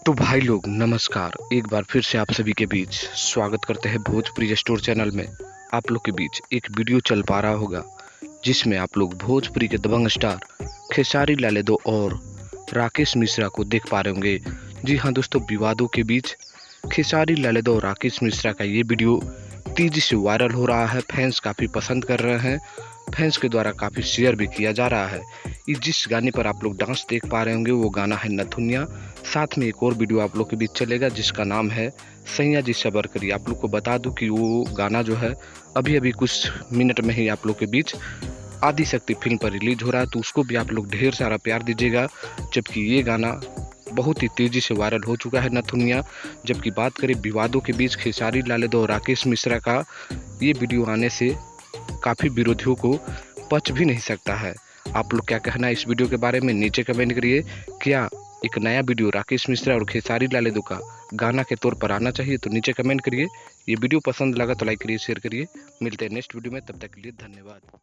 तो भाई लोग नमस्कार, एक बार फिर से आप सभी के बीच स्वागत करते हैं भोजपुरी स्टोर चैनल में। आप लोग के बीच एक वीडियो चल पा रहा होगा जिसमें आप लोग भोजपुरी के दबंग स्टार खेसारी लाल यादव और राकेश मिश्रा को देख पा रहे होंगे। जी हाँ दोस्तों, विवादों के बीच खेसारी लाल यादव और राकेश मिश्रा का ये वीडियो तेजी से वायरल हो रहा है। फैंस काफ़ी पसंद कर रहे हैं, फैंस के द्वारा काफ़ी शेयर भी किया जा रहा है। इस जिस गाने पर आप लोग डांस देख पा रहे होंगे वो गाना है नथुनिया। साथ में एक और वीडियो आप लोग के बीच चलेगा जिसका नाम है सैया जी सबर करिए। आप लोग को बता दूं कि वो गाना जो है अभी अभी कुछ मिनट में ही आप लोग के बीच आदिशक्ति फिल्म पर रिलीज हो रहा है, तो उसको भी आप लोग ढेर सारा प्यार दीजिएगा। जबकि ये गाना बहुत ही तेज़ी से वायरल हो चुका है नथुनिया। जबकि बात करें विवादों के बीच खेसारी लाल यादव और राकेश मिश्रा का, ये वीडियो आने से काफ़ी विरोधियों को पच भी नहीं सकता है। आप लोग क्या कहना है इस वीडियो के बारे में नीचे कमेंट करिए। क्या एक नया वीडियो राकेश मिश्रा और खेसारी लाल यादव का गाना के तौर पर आना चाहिए? तो नीचे कमेंट करिए। ये वीडियो पसंद लगा तो लाइक करिए, शेयर करिए। मिलते हैं नेक्स्ट वीडियो में, तब तक के लिए धन्यवाद।